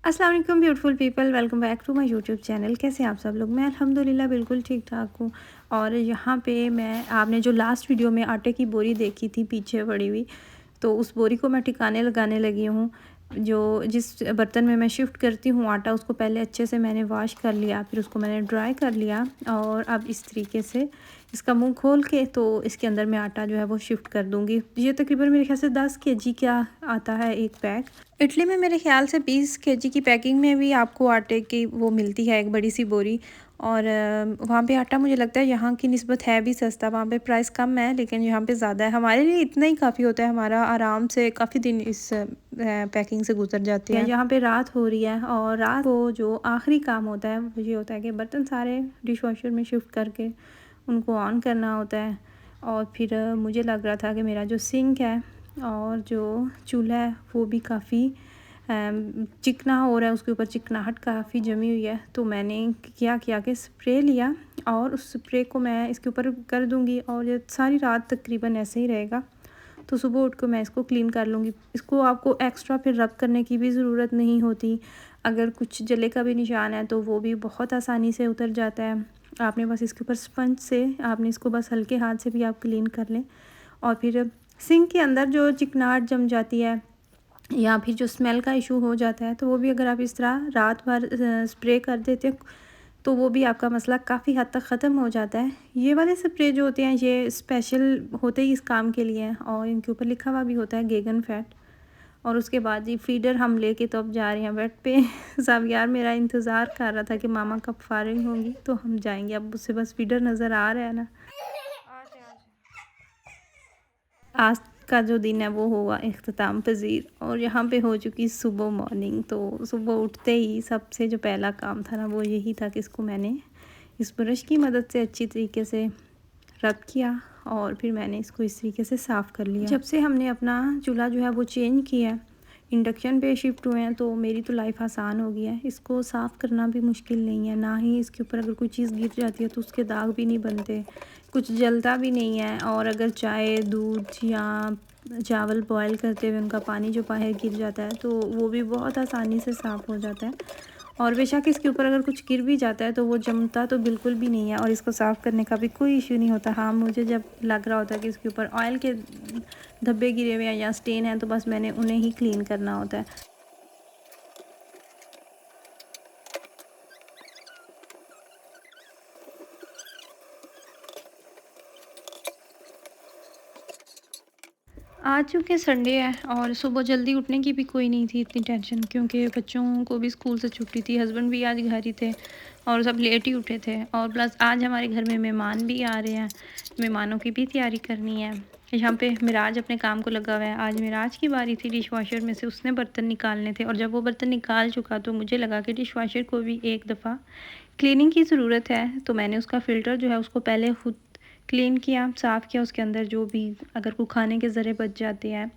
अस्सलाम वालेकुम beautiful people, welcome back to my YouTube channel. कैसे हैं आप सब लोग? मैं अल्हम्दुलिल्लाह बिल्कुल ठीक ठाक हूँ। और यहाँ पे मैं आपने जो लास्ट वीडियो में आटे की बोरी देखी थी पीछे पड़ी हुई, तो उस बोरी को मैं ठिकाने लगाने लगी हूँ। जो जिस बर्तन में मैं शिफ्ट करती हूँ आटा, उसको पहले अच्छे से मैंने वॉश कर लिया, फिर उसको मैंने ड्राई कर लिया। और अब इस तरीके से इसका मुंह खोल के तो इसके अंदर मैं आटा जो है वो शिफ्ट कर दूँगी। ये तकरीबन मेरे ख्याल से 10 केजी का आता है एक पैक। इटली में मेरे ख्याल से 20 केजी की पैकिंग में भी आपको आटे की वो मिलती है, एक बड़ी सी बोरी। और वहाँ पे आटा मुझे लगता है यहाँ की निस्बत है भी सस्ता, वहाँ पे प्राइस कम है लेकिन यहाँ पे ज़्यादा है। हमारे लिए इतना ही काफ़ी होता है, हमारा आराम से काफ़ी दिन इस पैकिंग से गुजर जाते हैं। यहाँ पे रात हो रही है और रात को जो आखिरी काम होता है वो ये होता है कि बर्तन सारे डिश वॉशर में शिफ्ट करके उनको ऑन करना होता है। और फिर मुझे लग रहा था कि मेरा जो सिंक है और जो चूल्हा है वो भी काफ़ी चिकना हो रहा है, उसके ऊपर चिकनाहट काफ़ी जमी हुई है। तो मैंने क्या किया कि स्प्रे लिया और उस स्प्रे को मैं इसके ऊपर कर दूंगी और ये सारी रात तकरीबन ऐसे ही रहेगा। तो सुबह उठ कर मैं इसको क्लीन कर लूँगी। इसको आपको एक्स्ट्रा फिर रब करने की भी ज़रूरत नहीं होती। अगर कुछ जले का भी निशान है तो वो भी बहुत आसानी से उतर जाता है। आपने बस इसके ऊपर स्पंज से आपने इसको बस हल्के हाथ से भी आप क्लीन कर लें। और फिर सिंक के अंदर जो चिकनाहट जम जाती है या फिर जो स्मेल का इशू हो जाता है, तो वो भी अगर आप इस तरह रात भर स्प्रे कर देते हो तो वो भी आपका मसला काफ़ी हद तक ख़त्म हो जाता है। ये वाले स्प्रे जो होते हैं ये स्पेशल होते ही इस काम के लिए हैं और इनके ऊपर लिखा हुआ भी होता है गेगन फैट। और उसके बाद ये फीडर हम लेके तो अब जा रहे हैं बेड पे। सब यार मेरा इंतज़ार कर रहा था कि मामा कब फारिग होंगी तो हम जाएंगे। अब उससे बस फीडर नज़र आ रहा है ना। आज का जो दिन है वो होगा इख्तिताम पज़ीर और यहाँ पे हो चुकी सुबह मॉर्निंग। तो सुबह उठते ही सबसे जो पहला काम था ना वो यही था कि इसको मैंने इस ब्रश की मदद से अच्छी तरीके से रब किया और फिर मैंने इसको इस तरीके से साफ़ कर लिया। जब से हमने अपना चूल्हा जो है वो चेंज किया है, इंडक्शन पे शिफ्ट हुए हैं, तो मेरी तो लाइफ आसान हो गई है। इसको साफ़ करना भी मुश्किल नहीं है, ना ही इसके ऊपर अगर कोई चीज़ गिर जाती है तो उसके दाग भी नहीं बनते, कुछ जलता भी नहीं है। और अगर चाय दूध या चावल बॉयल करते हुए उनका पानी जो बाहर गिर जाता है तो वो भी बहुत आसानी से साफ़ हो जाता है। और बेशक इसके ऊपर अगर कुछ गिर भी जाता है तो वो जमता तो बिल्कुल भी नहीं है और इसको साफ़ करने का भी कोई इशू नहीं होता। हाँ, मुझे जब लग रहा होता है कि इसके ऊपर ऑयल के धब्बे गिरे हुए हैं या स्टेन है तो बस मैंने उन्हें ही क्लीन करना होता है। आज चूँकि संडे है और सुबह जल्दी उठने की भी कोई नहीं थी इतनी टेंशन, क्योंकि बच्चों को भी स्कूल से छुट्टी थी, हस्बैंड भी आज घर ही थे और सब लेट ही उठे थे। और प्लस आज हमारे घर में मेहमान भी आ रहे हैं, मेहमानों की भी तैयारी करनी है। यहाँ पे मिराज अपने काम को लगा हुआ है। आज मिराज की बारी थी डिश वॉशर में से उसने बर्तन निकालने थे और जब वो बर्तन निकाल चुका तो मुझे लगा कि डिश वॉशर को भी एक दफ़ा क्लीनिंग की ज़रूरत है। तो मैंने उसका फ़िल्टर जो है उसको पहले खुद क्लीन किया, साफ़ किया। उसके अंदर जो भी अगर कोई खाने के ज़रे बच जाते हैं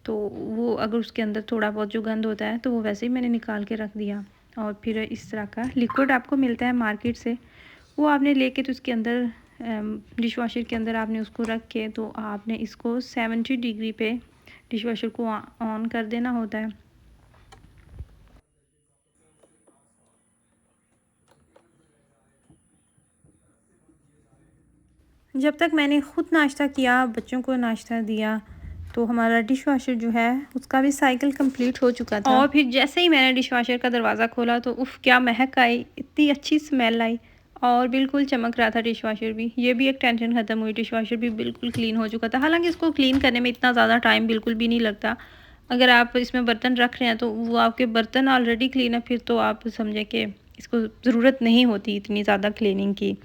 तो वो अगर उसके अंदर थोड़ा बहुत जो गंद होता है तो वो वैसे ही मैंने निकाल के रख दिया। और फिर इस तरह का लिक्विड आपको मिलता है मार्केट से, वो आपने लेके तो उसके अंदर डिश वॉशर के अंदर आपने उसको रख के तो आपने इसको 70 डिग्री पे डिश वॉशर को ऑन कर देना होता है। जब तक मैंने ख़ुद नाश्ता किया, बच्चों को नाश्ता दिया, तो हमारा डिश वॉशर जो है उसका भी साइकिल कंप्लीट हो चुका था। और फिर जैसे ही मैंने डिश वॉशर का दरवाज़ा खोला तो उफ़ क्या महक आई, इतनी अच्छी स्मेल आई और बिल्कुल चमक रहा था डिश वॉशर भी। ये भी एक टेंशन ख़त्म हुई, डिश वॉशर भी बिल्कुल क्लीन हो चुका था। हालांकि इसको क्लीन करने में इतना ज़्यादा टाइम बिल्कुल भी नहीं लगता। अगर आप इसमें बर्तन रख रहे हैं तो वो आपके बर्तन ऑलरेडी क्लीन है, फिर तो आप समझें कि इसको ज़रूरत नहीं होती इतनी ज़्यादा क्लीनिंग की।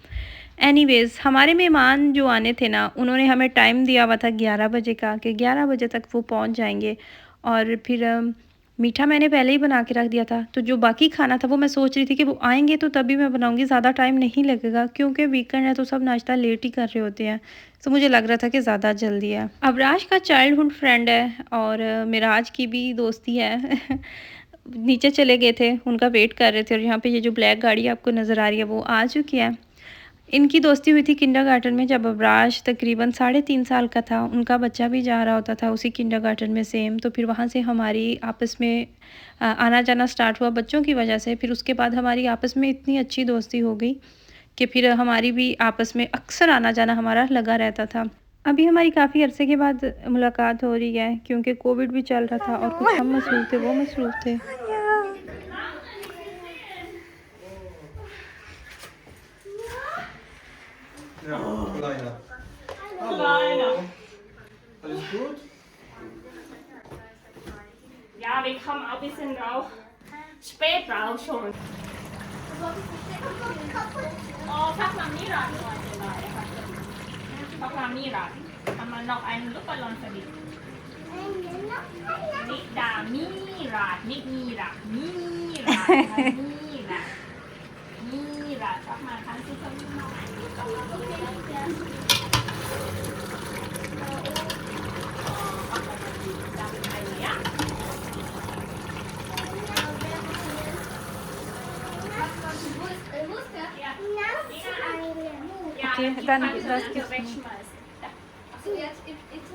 एनीवेज़ हमारे मेहमान जो आने थे ना, उन्होंने हमें टाइम दिया हुआ था 11 बजे का कि 11 बजे तक वो पहुंच जाएंगे। और फिर मीठा मैंने पहले ही बना के रख दिया था, तो जो बाकी खाना था वो मैं सोच रही थी कि वो आएंगे तो तभी मैं बनाऊंगी, ज़्यादा टाइम नहीं लगेगा क्योंकि वीकेंड है तो सब नाश्ता लेट ही कर रहे होते हैं। तो मुझे लग रहा था कि ज़्यादा जल्दी है। अबराज का चाइल्डहुड फ्रेंड है और मिराज की भी दोस्ती है। नीचे चले गए थे, उनका वेट कर रहे थे और यहाँ पे ये जो ब्लैक गाड़ी आपको नज़र आ रही है वो आ चुकी है। इनकी दोस्ती हुई थी किंडरगार्टन में, जब अबराज तकरीबन 3.5 साल का था। उनका बच्चा भी जा रहा होता था उसी किंडरगार्टन में सेम। तो फिर वहाँ से हमारी आपस में आना जाना स्टार्ट हुआ बच्चों की वजह से। फिर उसके बाद हमारी आपस में इतनी अच्छी दोस्ती हो गई कि फिर हमारी भी आपस में अक्सर आना जाना हमारा लगा रहता था। अभी हमारी काफ़ी अरसे के बाद मुलाकात हो रही है, क्योंकि कोविड भी चल रहा था और कुछ हम मसरूफ़ थे, वो मसरूफ़ थे। Ja, kleiner. Hallo. Alles gut? Ja, wir kommen auch ein bisschen drauf. Spät drauf schon. Oh, Faklamira heute dabei. Faklamira. Haben wir noch einen Luftballon verdient? Nicht da, Mira, nicht Mira. Mira, Mira. Mira, sag mal, kannst du von mir noch einen Luftballon verdient? Ja.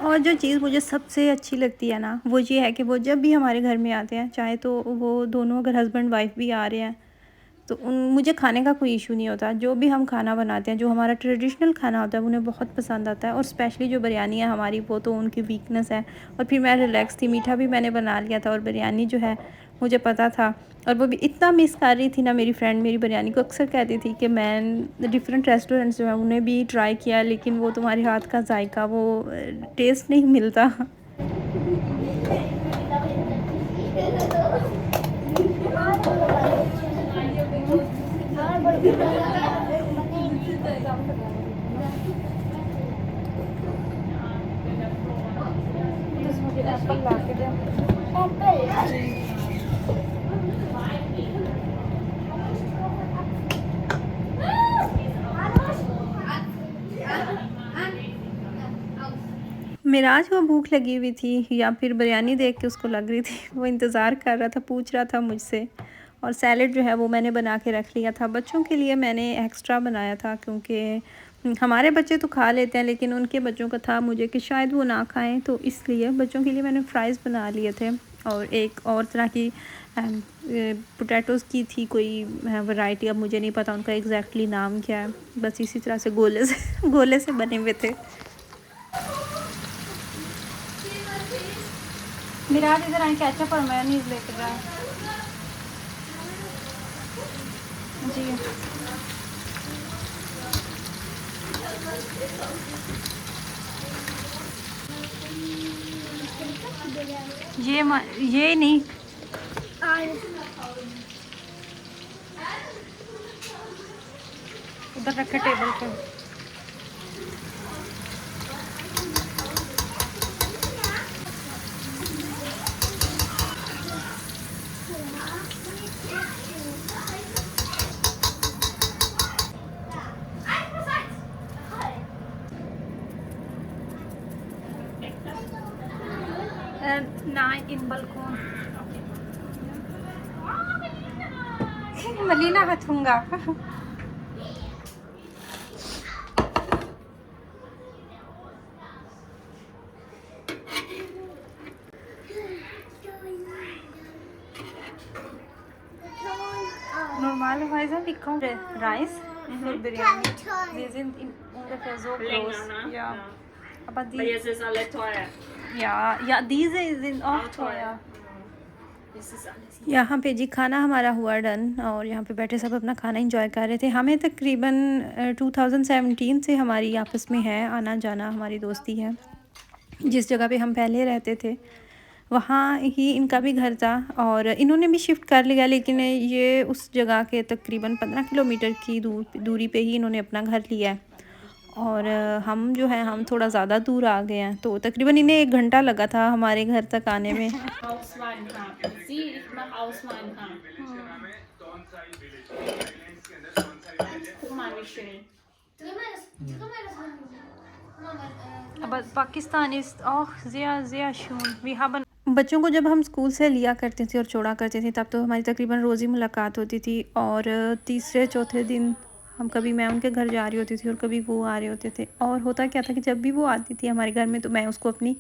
और जो चीज़ मुझे सबसे अच्छी लगती है ना, वो ये है कि वो जब भी हमारे घर में आते हैं, चाहे तो वो दोनों अगर हस्बैंड वाइफ भी आ रहे हैं, तो उन मुझे खाने का कोई इशू नहीं होता। जो भी हम खाना बनाते हैं, जो हमारा ट्रेडिशनल खाना होता है, उन्हें बहुत पसंद आता है। और स्पेशली जो बिरयानी है हमारी, वो तो उनकी वीकनेस है। और फिर मैं रिलैक्स थी, मीठा भी मैंने बना लिया था और बिरयानी जो है मुझे पता था। और वो भी इतना मिस कर रही थी ना मेरी फ्रेंड मेरी बिरयानी को। अक्सर कहती थी कि मैं डिफरेंट रेस्टोरेंट्स जो है उन्हें भी ट्राई किया, लेकिन वो तुम्हारे हाथ का जायका, वो टेस्ट नहीं मिलता। मिराज को भूख लगी हुई थी या फिर बिरयानी देख के उसको लग रही थी, वो इंतज़ार कर रहा था, पूछ रहा था मुझसे। और सैलेड जो है वो मैंने बना के रख लिया था। बच्चों के लिए मैंने एक्स्ट्रा बनाया था, क्योंकि हमारे बच्चे तो खा लेते हैं, लेकिन उनके बच्चों का था मुझे कि शायद वो ना खाएं, तो इसलिए बच्चों के लिए मैंने फ़्राइज़ बना लिए थे। और एक और तरह की पोटैटोज़ की थी कोई वैरायटी, अब मुझे नहीं पता उनका एग्जैक्टली नाम क्या है। बस इसी तरह से गोले से गोले से बने हुए थे। मिराज इधर आए, केचप और मेयोनीज लेकर जाए। जी ये नहीं, उधर रखे टेबल पे। Nein, in Balkon. Melina hat Hunger. Normalerweise wir kommen Reis für Biryani. Wir sind ungefähr so groß. Länger, ne? Ja. Aber Weil jetzt ist alle teuer. ja, diese sind auch teuer. Das ist alles. यहाँ पे जी खाना हमारा हुआ done, और यहाँ पे बैठे सब अपना खाना एंजॉय कर रहे थे। हमें तकरीबन 2017 से हमारी आपस में है आना जाना, हमारी दोस्ती है। जिस जगह पे हम पहले रहते थे वहाँ ही इनका भी घर था, और इन्होंने भी शिफ्ट कर लिया, लेकिन ये उस जगह के तकरीबन 15 किलोमीटर की दूरी पे ही इन्होंने अपना घर लिया है। और हम जो है हम थोड़ा ज़्यादा दूर आ गए हैं, तो तकरीबन इन्हें 1 घंटा लगा था हमारे घर तक आने में। Ausweinhaar. Sie, ich mache Ausweinhaar. Guck mal, wie schön. Aber Pakistan ist auch sehr, sehr schön. Wir haben बच्चों को जब हम स्कूल से लिया करते थे और छोड़ा करते थे, तब तो हमारी तकरीबन रोज़ ही मुलाकात होती थी। और तीसरे चौथे दिन हम कभी मैं उनके घर जा रही होती थी और कभी वो आ रहे होते थे। और होता क्या था कि जब भी वो आती थी हमारे घर में तो मैं उसको अपनी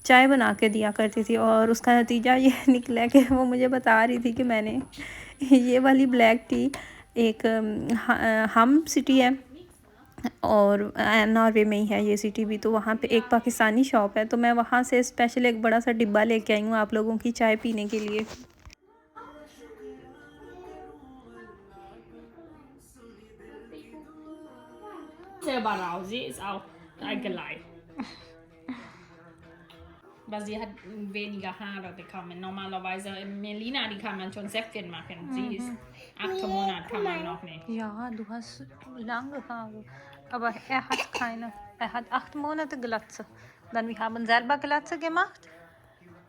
चाय बना के दिया करती थी, और उसका नतीजा ये निकला कि वो मुझे बता रही थी कि मैंने ये वाली ब्लैक टी, एक हम सिटी है और नॉर्वे में ही है ये सिटी भी, तो वहाँ पे एक पाकिस्तानी शॉप है, तो मैं वहाँ से स्पेशल एक बड़ा सा डिब्बा लेके आई हूँ आप लोगों की चाय पीने के लिए। Silberrau, sie ist auch eingeleitet. Aber sie hat weniger Haare bekommen. Normalerweise Melina, die kann man schon Säckchen machen. Sie ist 8 Monate, kann man noch nicht. Ja, du hast lange Haare, aber hat keine. Er hat 8 Monate Glatze. Dann wir haben selber Glatze gemacht,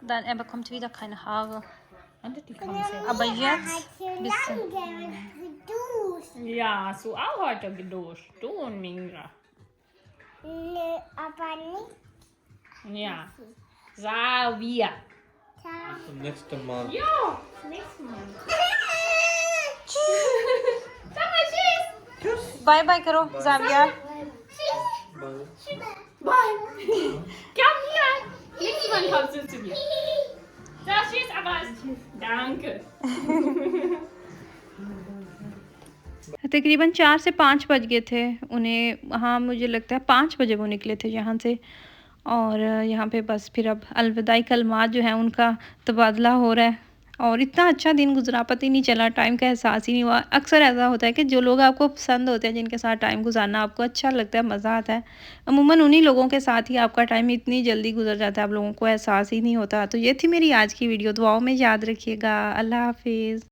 dann er bekommt wieder keine Haare. Und die kommen sehr. Aber jetzt bisschen. Ja, hast du auch heute geduscht? Du und Mingra. Nee, aber nicht. Ja. Savia. Zum nächsten Mal. Ja, nächstes Mal. Sag mal tschüss. Bye bye करो जाविया। Bye. Komm hier. Nächstes Mal kommst du zu mir. Sag tschüss, aber danke. तकरीबन 4 से 5 बज गए थे उन्हें। हाँ मुझे लगता है 5 बजे वो निकले थे यहाँ से, और यहाँ पे बस फिर अब अलविदाई कलमात जो है उनका तबादला हो रहा है। और इतना अच्छा दिन गुजरा, पता ही नहीं चला, टाइम का एहसास ही नहीं हुआ। अक्सर ऐसा होता है कि जो लोग आपको पसंद होते हैं, जिनके साथ टाइम गुजारना आपको अच्छा लगता है, मज़ा आता है, अमूमन उन्हीं लोगों के साथ ही आपका टाइम इतनी जल्दी गुजर जाता है, आप लोगों को एहसास ही नहीं होता। तो ये थी मेरी आज की वीडियो, दुआओं में याद रखिएगा। अल्लाह हाफिज़।